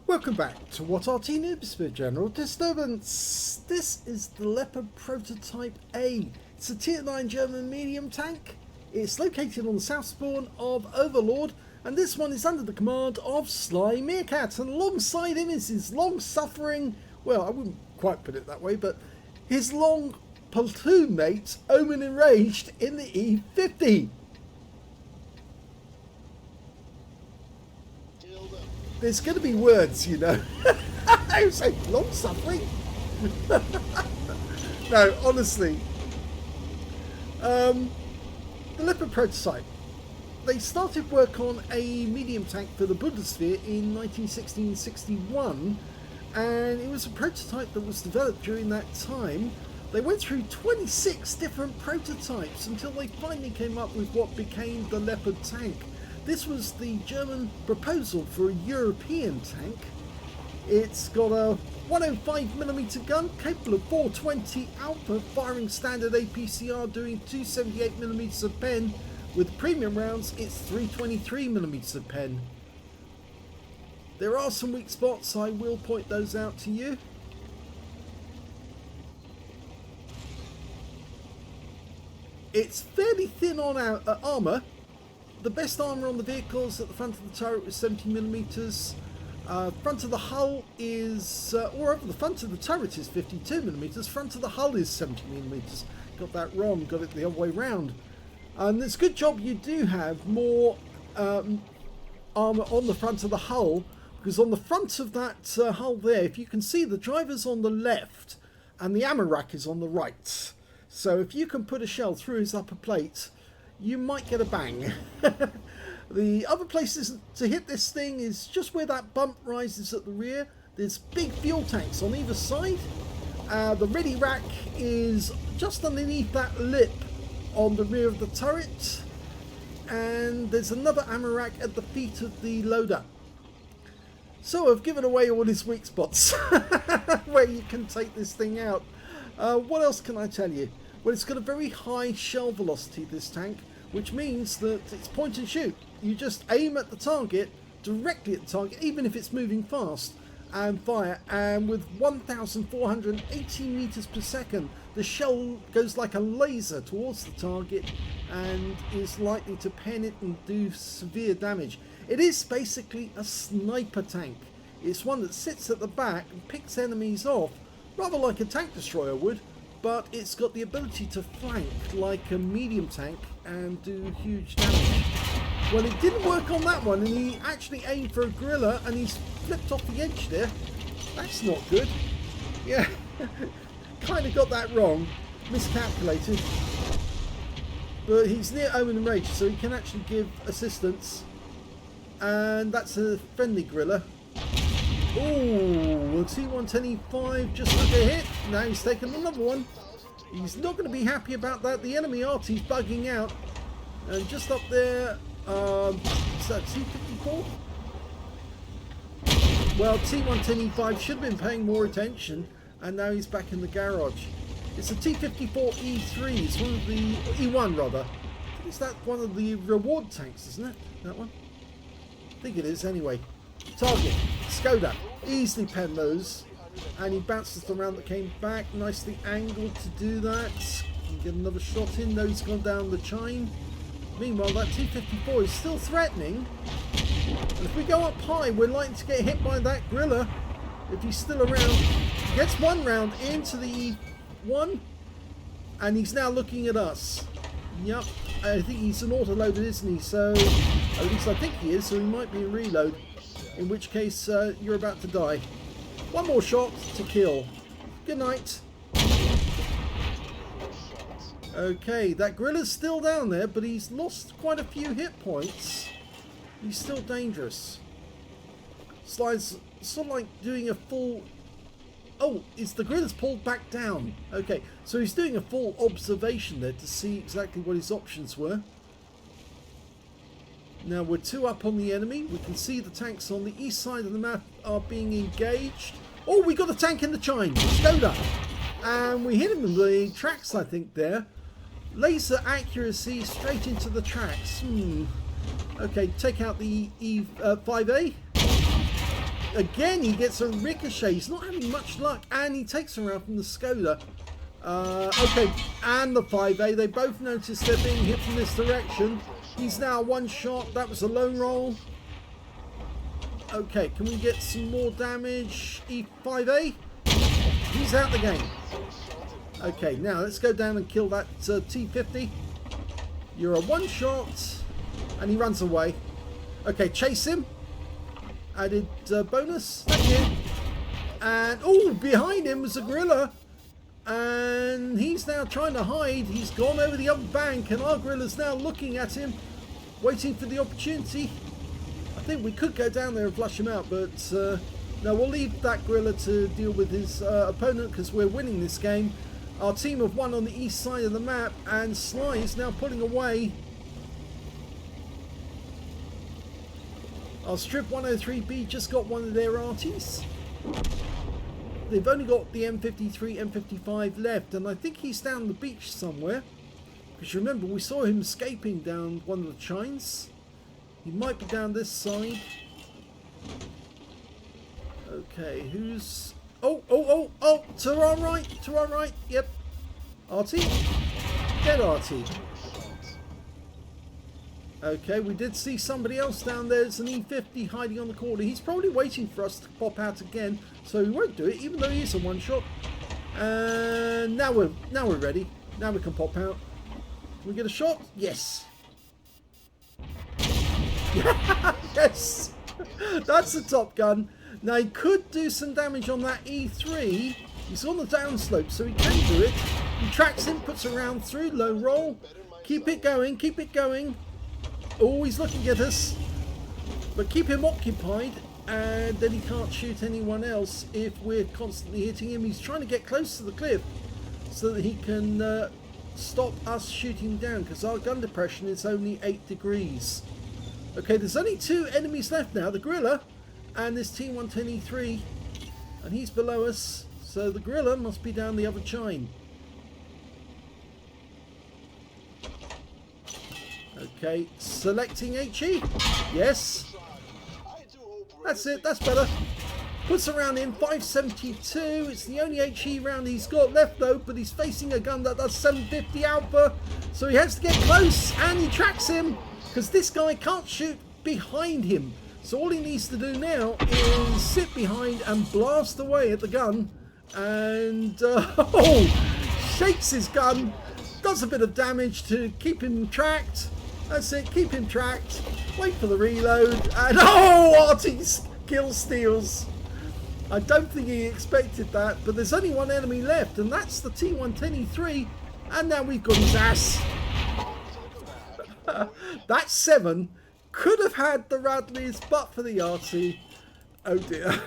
Welcome back to what Arty Noobs for General Disturbance. This is the Leopard Prototyp A. It's a tier 9 German medium tank. It's located on the south spawn of Overlord, and this one is under the command of SlyMeerkat, and alongside him is his long-suffering, well, I wouldn't quite put it that way, but his long platoon mate, Omen Enraged, in the E50. There's going to be words, you know. I was like, long suffering. No, honestly. The Leopard Prototyp. They started work on a medium tank for the Bundeswehr in 1960-61, and it was a prototype that was developed during that time. They went through 26 different prototypes until they finally came up with what became the Leopard tank. This was the German proposal for a European tank. It's got a 105mm gun capable of 420 output, firing standard APCR, doing 278mm of pen. With premium rounds, it's 323mm of pen. There are some weak spots, I will point those out to you. It's fairly thin on armour. The best armour on the vehicles at the front of the turret was 70mm. Front of the hull is, or over the front of the turret is 52mm. Front of the hull is 70mm. Got that wrong, got it the other way round. And it's a good job you do have more armour on the front of the hull, because on the front of that hull there, if you can see, the driver's on the left and the ammo rack is on the right. So if you can put a shell through his upper plate, you might get a bang. The other places to hit this thing is just where that bump rises at the rear. There's big fuel tanks on either side. The ready rack is just underneath that lip on the rear of the turret. And there's another ammo rack at the feet of the loader. So I've given away all his weak spots where you can take this thing out. What else can I tell you? Well, it's got a very high shell velocity, this tank, which means that it's point and shoot. You just aim at the target, directly at the target, even if it's moving fast, and fire. And with 1,480 meters per second, the shell goes like a laser towards the target and is likely to pen it and do severe damage. It is basically a sniper tank. It's one that sits at the back and picks enemies off, rather like a tank destroyer would, but it's got the ability to flank like a medium tank and do huge damage. Well, it didn't work on that one, and he actually aimed for a gorilla and he's flipped off the edge there. That's not good. Yeah, kind of got that wrong, miscalculated. But he's near Omen and Rage, so he can actually give assistance. And that's a friendly gorilla. Oh, T110E5 just took a hit. Now he's taken another one. He's not going to be happy about that. The enemy Arty's bugging out. And just up there, is that T54? Well, T110E5 should have been paying more attention, and now he's back in the garage. It's a T54E3. It's one of the E1 rather. I think it's that one of the reward tanks, isn't it? That one? I think it is anyway. Target, Skoda, easily pen those, and he bounces the round that came back, nicely angled to do that. Can get another shot in, though he's gone down the chine. Meanwhile, that T-54 is still threatening, and if we go up high, we're likely to get hit by that gorilla if he's still around. He gets one round into the E1, and he's now looking at us. Yep, I think he's an autoloader, isn't he? So, at least I think he is, so he might be a reload. In which case, you're about to die. One more shot to kill. Good night. Okay, that gorilla's still down there, but he's lost quite a few hit points. He's still dangerous. Slide's sort of like doing a full... Oh, it's the gorilla's pulled back down. Okay, so he's doing a full observation there to see exactly what his options were. Now we're 2 up on the enemy. We can see the tanks on the east side of the map are being engaged. Oh, we got a tank in the chine. Skoda. And we hit him in the tracks, I think, there. Laser accuracy straight into the tracks. Okay, take out the E5A. again, he gets a ricochet. He's not having much luck, and he takes him around from the Skoda. Okay, and the 5A. They both notice they're being hit from this direction. He's now one shot. That was a lone roll. Okay, can we get some more damage? E5A. He's out the game. Okay, now let's go down and kill that T50. You're a one shot. And he runs away. Okay, chase him. Added bonus. Thank you. And, oh, behind him was a gorilla. And he's now trying to hide. He's gone over the other bank. And our gorilla's now looking at him. Waiting for the opportunity. I think we could go down there and flush him out. But, no, we'll leave that gorilla to deal with his opponent. Because we're winning this game. Our team have won on the east side of the map. And Sly is now pulling away. Our Strip 103B just got one of their Artys. They've only got the M53, M55 left, and I think he's down the beach somewhere. Because remember, we saw him escaping down one of the chines. He might be down this side. Okay, who's... Oh, to our right, yep. Arty? Get Arty. Okay, we did see somebody else down there. There's an E50 hiding on the corner. He's probably waiting for us to pop out again, so he won't do it, even though he is a one shot. And now we're ready. Now we can pop out. Can we get a shot? Yes. Yes. That's the Top Gun. Now he could do some damage on that E3. He's on the downslope, so he can do it. He tracks him, puts a round through, low roll. Keep it going, keep it going. Oh, he's looking at us. But keep him occupied, and then he can't shoot anyone else if we're constantly hitting him. He's trying to get close to the cliff so that he can stop us shooting down, because our gun depression is only 8 degrees. Okay, there's only 2 enemies left now, the gorilla and this T110E3, and he's below us, so the gorilla must be down the other chine. Okay, selecting HE. Yes. That's it, that's better. Puts a round in, 572. It's the only HE round he's got left though, but he's facing a gun that does 750 Alpha. So he has to get close, and he tracks him, because this guy can't shoot behind him. So all he needs to do now is sit behind and blast away at the gun. And, shakes his gun, does a bit of damage to keep him tracked. That's it, keep him tracked, wait for the reload, and Arty's kill steals. I don't think he expected that, but there's only one enemy left, and that's the T110E3, and now we've got his ass. That 7 could have had the Radleys, but for the Arty. Oh dear.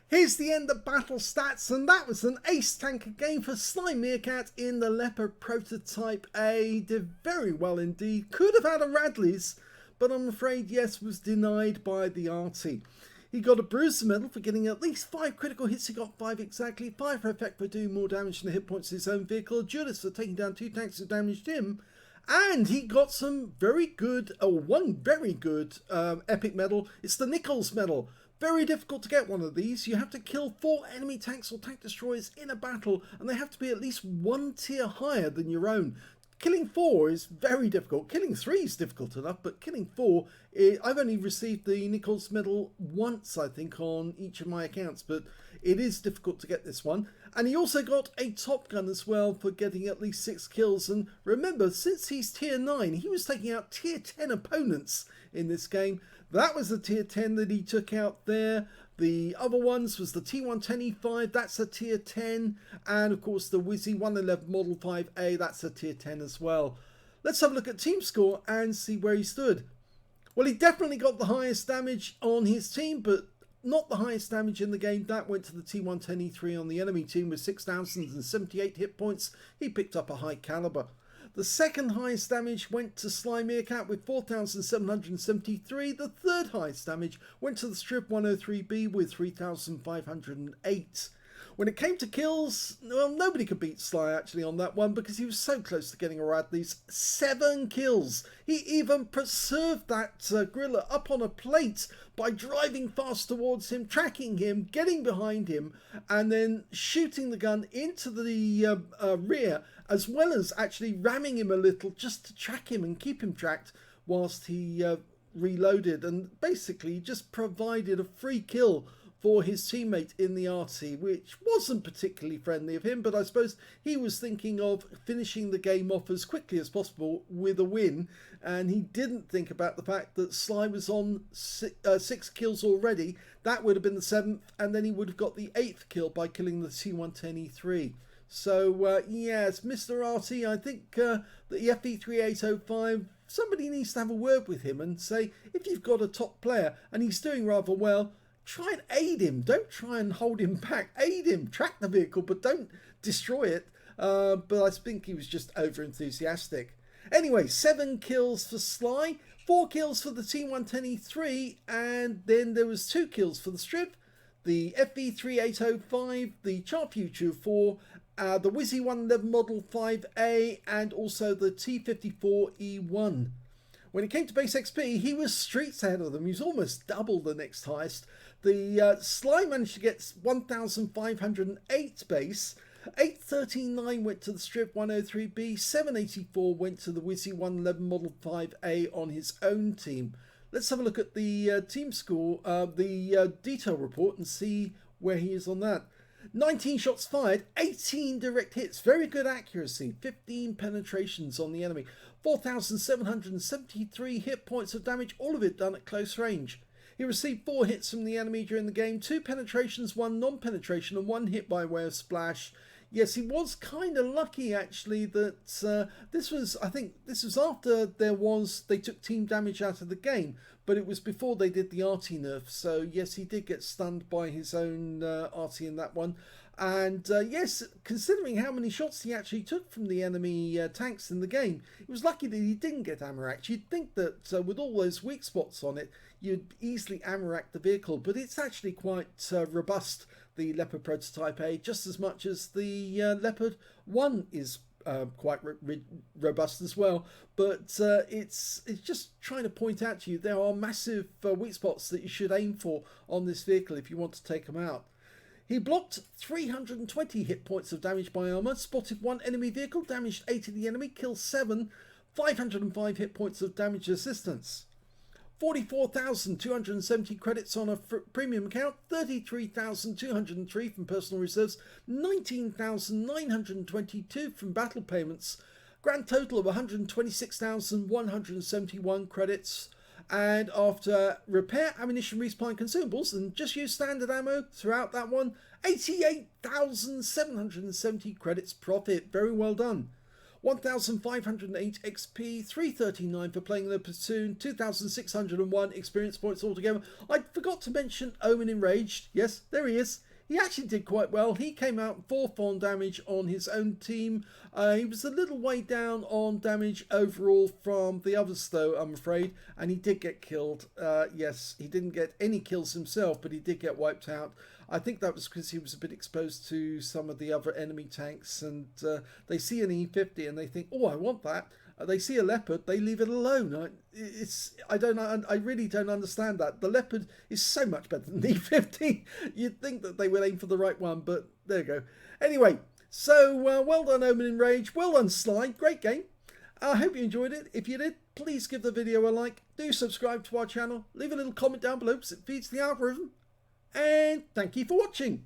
Here's the end of battle stats, and that was an ace tanker game for SlyMeerkat in the Leopard Prototyp A. Did very well indeed. Could have had a Radleys, but I'm afraid yes was denied by the Arty. He got a Bruiser Medal for getting at least 5 critical hits. He got 5 exactly. 5 for effect for doing more damage than the hit points of his own vehicle. Judas for taking down 2 tanks that damaged him. And he got some very good, one very good epic medal. It's the Nichols Medal. Very difficult to get one of these. You have to kill 4 enemy tanks or tank destroyers in a battle, and they have to be at least 1 tier higher than your own. Killing 4 is very difficult. Killing 3 is difficult enough, but killing 4, I've only received the Nichols Medal once, I think, on each of my accounts, but it is difficult to get this one. And he also got a Top Gun as well for getting at least 6 kills. And remember, since he's tier 9, he was taking out tier 10 opponents in this game. That was the tier 10 that he took out there. The other ones was the T110E5, that's a tier 10. And of course the Wizzy 111 Model 5A, that's a tier 10 as well. Let's have a look at team score and see where he stood. Well, he definitely got the highest damage on his team, but not the highest damage in the game. That went to the T110E3 on the enemy team with 6,078 hit points. He picked up a high caliber. The second highest damage went to SlyMeerkat with 4,773. The third highest damage went to the Strip 103B with 3,508. When it came to kills, well, nobody could beat Sly actually on that one because he was so close to getting around these 7 kills. He even preserved that gorilla up on a plate by driving fast towards him, tracking him, getting behind him, and then shooting the gun into the rear, as well as actually ramming him a little just to track him and keep him tracked whilst he reloaded, and basically just provided a free kill for his teammate in the Arty, which wasn't particularly friendly of him, but I suppose he was thinking of finishing the game off as quickly as possible with a win, and he didn't think about the fact that Sly was on 6 kills already. That would have been the 7th, and then he would have got the 8th kill by killing the T110E3. So yes, Mr. Arty, I think the FE3805, somebody needs to have a word with him and say, if you've got a top player and he's doing rather well, try and aid him. Don't try and hold him back. Aid him, track the vehicle, but don't destroy it. But I think he was just over enthusiastic. Anyway, 7 kills for Sly, 4 kills for the T110E3, and then there was 2 kills for the strip, the FE3805, the Charview 4, the Wizzy 111 Model 5A, and also the T54E1. When it came to base XP, he was streets ahead of them. He was almost double the next highest. The Sly managed to get 1,508 base. 839 went to the Strip 103B. 784 went to the Wizzy 111 Model 5A on his own team. Let's have a look at the team score, the detail report, and see where he is on that. 19 shots fired, 18 direct hits, very good accuracy, 15 penetrations on the enemy, 4,773 hit points of damage, all of it done at close range. He received 4 hits from the enemy during the game, 2 penetrations, 1 non-penetration, and 1 hit by way of splash. Yes, he was kind of lucky actually that this was after they took team damage out of the game, but it was before they did the Arty nerf. So yes, he did get stunned by his own Arty in that one. And yes, considering how many shots he actually took from the enemy tanks in the game, it was lucky that he didn't get ammo-racked. You'd think that with all those weak spots on it, you'd easily ammo-rack the vehicle, but it's actually quite robust, the Leopard Prototyp A, just as much as the Leopard 1 is quite robust as well. But it's just trying to point out to you there are massive weak spots that you should aim for on this vehicle if you want to take them out. He blocked 320 hit points of damage by armour, spotted 1 enemy vehicle, damaged 8 of the enemy, killed 7, 505 hit points of damage assistance. 44,270 credits on a premium account, 33,203 from personal reserves, 19,922 from battle payments, grand total of 126,171 credits. And after repair, ammunition, respawn, consumables, and just use standard ammo throughout that one, 88,770 credits profit. Very well done. 1,508 XP, 339 for playing the platoon, 2,601 experience points altogether. I forgot to mention Omen Enraged. Yes, there he is. He actually did quite well. He came out 4th on damage on his own team. He was a little way down on damage overall from the others though, I'm afraid, and he did get killed. Yes, he didn't get any kills himself, but he did get wiped out. I think that was because he was a bit exposed to some of the other enemy tanks, and they see an E50 and they think, oh, I want that. They see a Leopard, they leave it alone. I really don't understand that. The Leopard is so much better than the E50. You'd think that they would aim for the right one, but there you go. Anyway, so well done Omen in Rage, well done Sly, great game. I hope you enjoyed it. If you did, please give the video a like, do subscribe to our channel, leave a little comment down below because it feeds the algorithm, and thank you for watching.